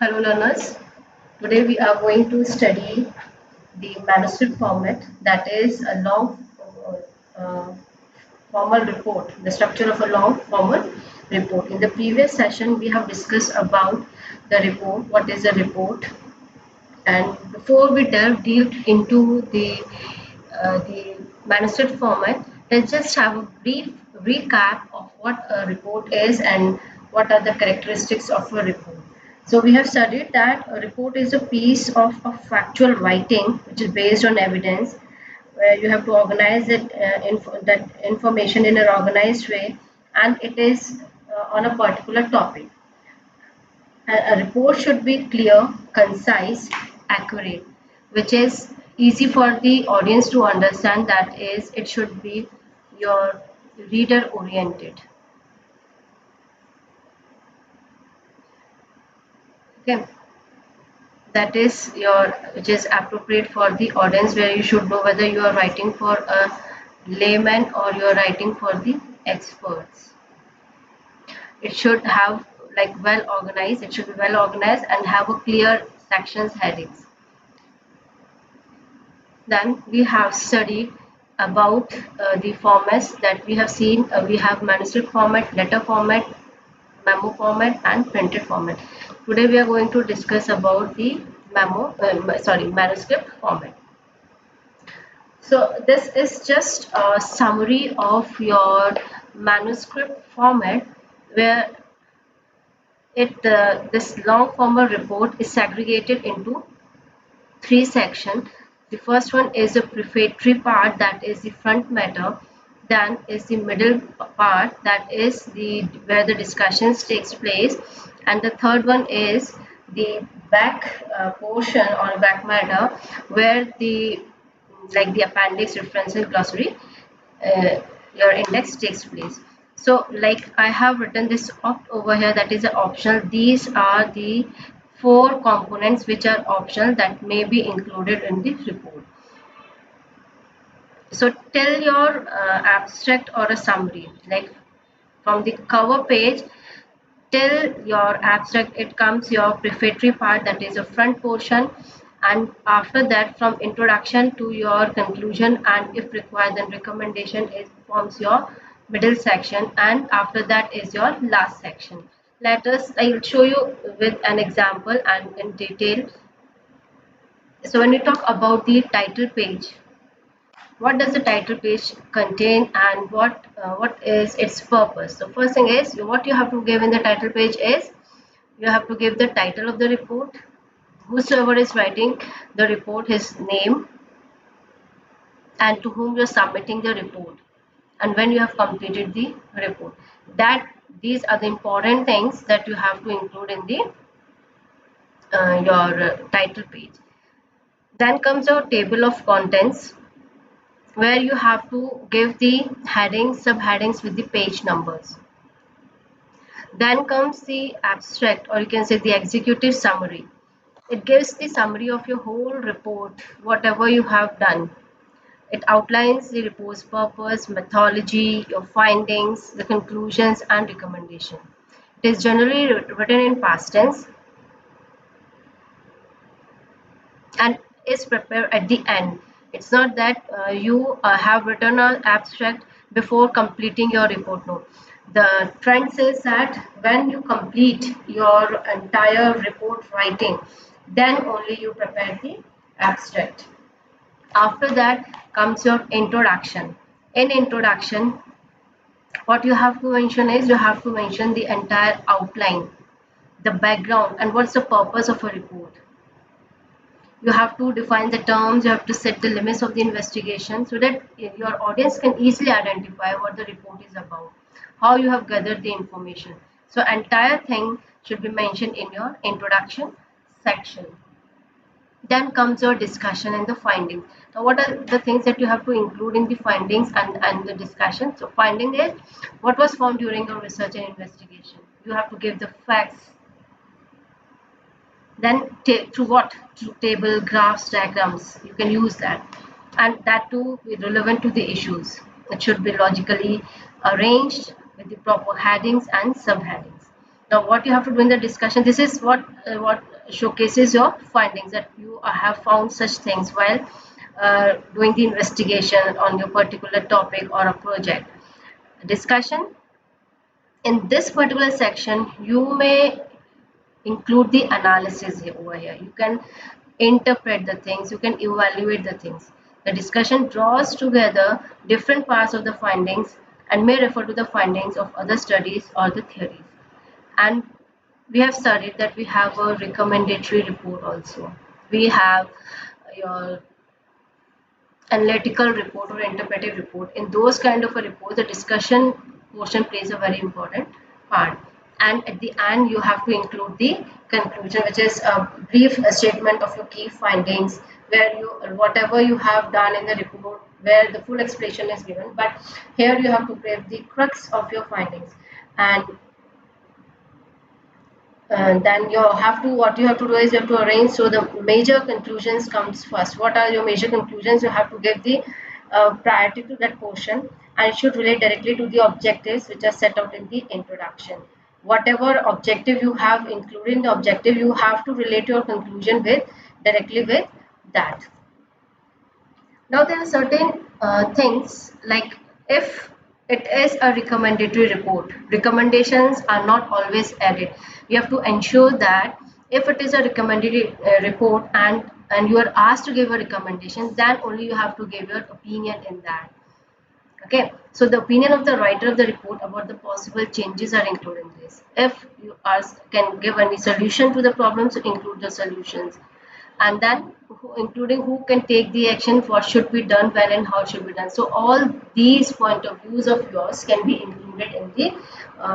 Hello learners, today we are going to study the manuscript format, that is a long formal report, the structure of a long formal report. In the previous session we have discussed about the report, what is a report, and before we delve deep into the manuscript format, let's just have a brief recap of what a report is and what are the characteristics of a report. So we have studied that a report is a piece of factual writing which is based on evidence, where you have to organize that information in an organized way, and it is on a particular topic. A report should be clear, concise, accurate, which is easy for the audience to understand. That is, it should be your reader oriented. Okay, that is your which is appropriate for the audience, where you should know whether you are writing for a layman or you are writing for the experts. It should have like well organized. It should be well organized and have a clear sections headings. Then we have studied about the formats that we have seen. We have manuscript format, letter format, memo format, and printed format. Today we are going to discuss about the manuscript format. So this is just a summary of your manuscript format, where this long formal report is segregated into three sections. The first one is the prefatory part, that is the front matter. Then is the middle part, that is the where the discussions takes place, and the third one is the back portion or back matter, where the like the appendix, reference, and glossary, uh, your index takes place. So like I have written this opt over here, that is an optional. These are the four components which are optional that may be included in the report. So tell your abstract or a summary, like from the cover page till your abstract, it comes your prefatory part, that is a front portion, and after that from introduction to your conclusion, and if required then recommendation, it forms your middle section, and after that is your last section. Let us, I will show you with an example and in detail. So when we talk about the title page, what does the title page contain, and what is its purpose? So first thing is, what you have to give in the title page is you have to give the title of the report, whosoever is writing the report, his name, and to whom you're submitting the report, and when you have completed the report. That these are the important things that you have to include in the your title page. Then comes your table of contents, where you have to give the headings, subheadings with the page numbers. Then comes the abstract, or you can say the executive summary. It gives the summary of your whole report, whatever you have done. It outlines the report's purpose, methodology, your findings, the conclusions, and recommendation. It is generally written in past tense and is prepared at the end. It's not that you have written an abstract before completing your report. No. The trend says that when you complete your entire report writing, then only you prepare the abstract. After that comes your introduction. In introduction, what you have to mention is you have to mention the entire outline, the background, and what's the purpose of a report. You have to define the terms, you have to set the limits of the investigation, so that your audience can easily identify what the report is about, how you have gathered the information. So entire thing should be mentioned in your introduction section. Then comes your discussion and the findings. Now what are the things that you have to include in the findings and the discussion? So finding is what was found during your research and investigation. You have to give the facts. Then through what? Through table, graphs, diagrams. You can use that. And that too be relevant to the issues. It should be logically arranged with the proper headings and subheadings. Now what you have to do in the discussion, this is what showcases your findings, that you have found such things while doing the investigation on your particular topic or a project. Discussion, in this particular section you may include the analysis over here. You can interpret the things, you can evaluate the things. The discussion draws together different parts of the findings and may refer to the findings of other studies or the theories. And we have studied that we have a recommendatory report also. We have your analytical report or interpretive report. In those kind of a report, the discussion portion plays a very important part. And at the end, you have to include the conclusion, which is a brief statement of your key findings, where you whatever you have done in the report, where the full explanation is given. But here you have to give the crux of your findings, and then you have to what you have to do is you have to arrange so the major conclusions comes first. What are your major conclusions? You have to give the priority to that portion, and it should relate directly to the objectives which are set out in the introduction. Whatever objective you have included in the objective, you have to relate your conclusion with directly with that. Now there are certain things, like if it is a recommendatory report, recommendations are not always added. You have to ensure that if it is a recommended report and you are asked to give a recommendation, then only you have to give your opinion in that. Okay, so the opinion of the writer of the report about the possible changes are included in this. If you can give any solution to the problems, include the solutions, and then including who can take the action, what should be done, when and how should be done. So all these point of views of yours can be included in the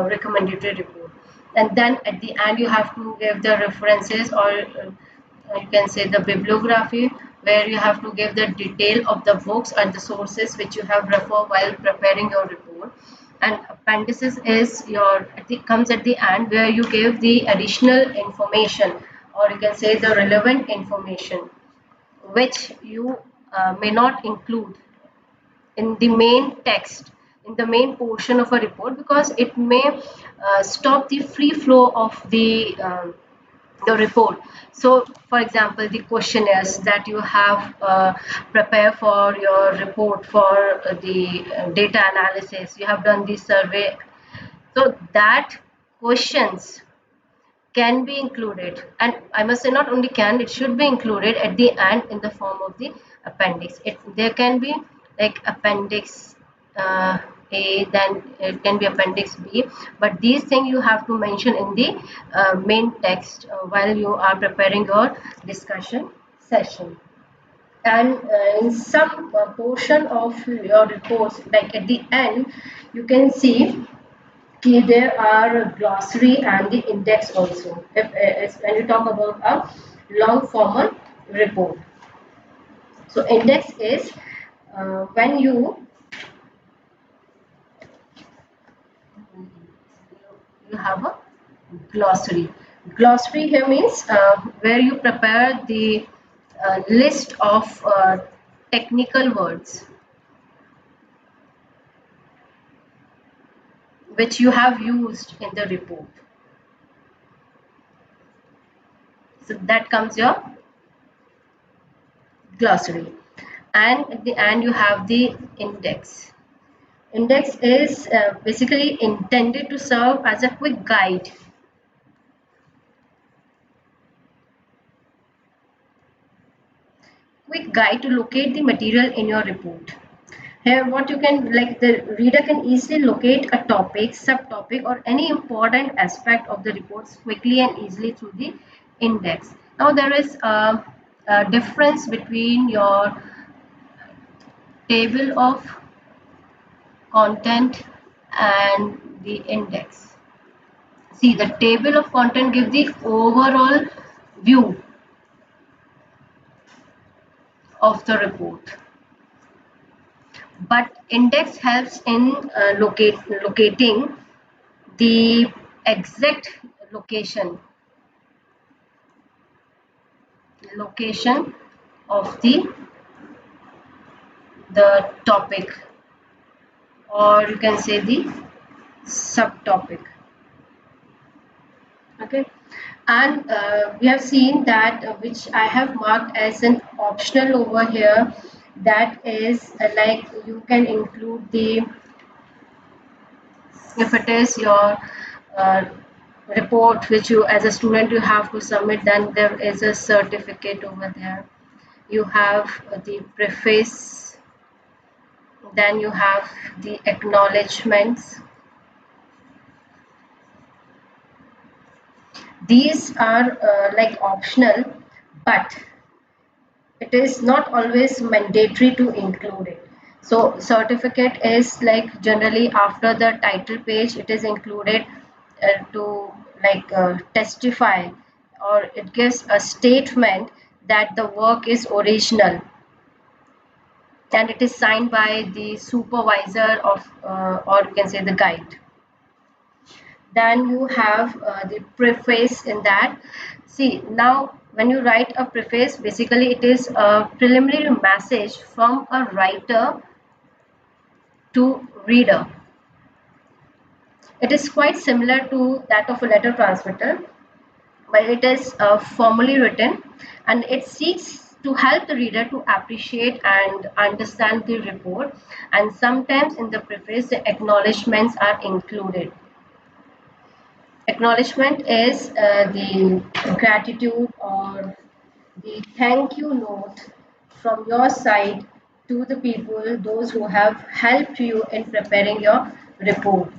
recommendatory report. And then at the end you have to give the references, or you can say the bibliography, where you have to give the detail of the books and the sources which you have referred while preparing your report. And appendices is your comes at the end, where you give the additional information, or you can say the relevant information which you may not include in the main text, in the main portion of a report, because it may stop the free flow of the report. So for example, the questionnaires that you have prepared for your report, for the data analysis, you have done the survey, so that questions can be included, and I must say not only can, it should be included at the end in the form of the appendix. There can be like appendix A, then it can be appendix B, but these things you have to mention in the main text while you are preparing your discussion session. And in some portion of your reports, like at the end, you can see there are glossary and the index also. When you talk about a long formal report, so index is when you have a glossary. Glossary here means where you prepare the list of technical words which you have used in the report. So that comes your glossary. And at the end you have the index. Index is basically intended to serve as a quick guide to locate the material in your report. Here what you can, like, the reader can easily locate a topic, subtopic, or any important aspect of the reports quickly and easily through the index. Now there is a difference between your table of content and the index. See, the table of content gives the overall view of the report, but index helps in locating the exact location of the topic, or you can say the subtopic. Okay, and we have seen that which I have marked as an optional over here, that is like you can include the, if it is your uh, report which you as a student you have to submit, then there is a certificate over there. You have the preface, then you have the acknowledgements. These are like optional, but it is not always mandatory to include it. So certificate is like generally after the title page it is included to like testify, or it gives a statement that the work is original and it is signed by the supervisor of or you can say the guide. Then you have the preface in that. See, now when you write a preface, basically it is a preliminary message from a writer to reader. It is quite similar to that of a letter transmitter, but it is formally written and it seeks to help the reader to appreciate and understand the report. And sometimes in the preface the acknowledgements are included. Acknowledgement is the gratitude or the thank you note from your side to the people, those who have helped you in preparing your report.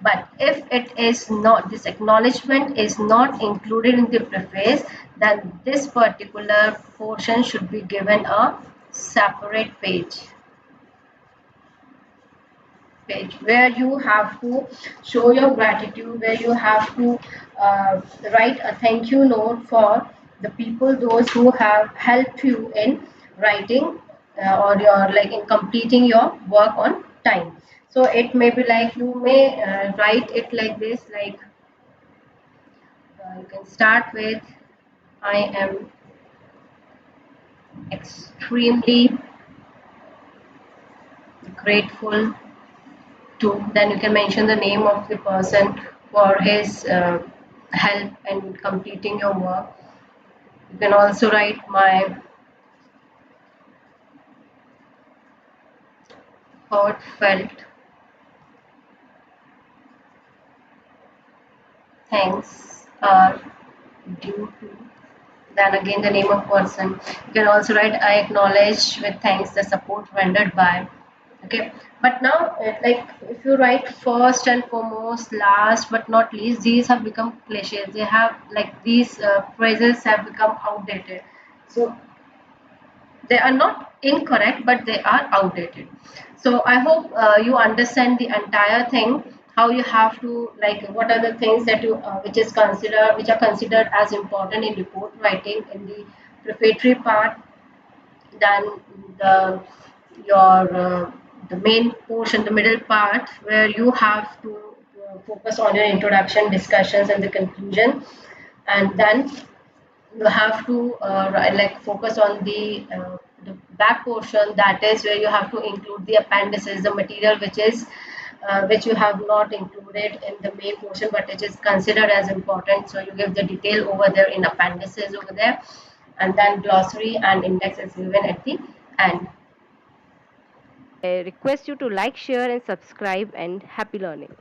But if it is not, this acknowledgement is not included in the preface, then this particular portion should be given a separate page where you have to show your gratitude, where you have to write a thank you note for the people, those who have helped you in writing or your like in completing your work on time. So it may be like you may write it like this, like you can start with, I am extremely grateful to, then you can mention the name of the person for his help in completing your work. You can also write my heartfelt thanks are due to, then again the name of person. You can also write I acknowledge with thanks the support rendered by. Okay, but now like if you write first and foremost, last but not least, these have become cliches. They have like these phrases have become outdated. So they are not incorrect, but they are outdated. So I hope you understand the entire thing, how you have to like what are the things that you which are considered as important in report writing in the prefatory part. Then the your the main portion, the middle part, where you have to focus on your introduction, discussions, and the conclusion. And then you have to like focus on the back portion, that is where you have to include the appendices, the material which you have not included in the main portion but which is considered as important, so you give the detail over there in appendices over there. And then glossary and index is given at the end. I request you to like, share, and subscribe, and happy learning.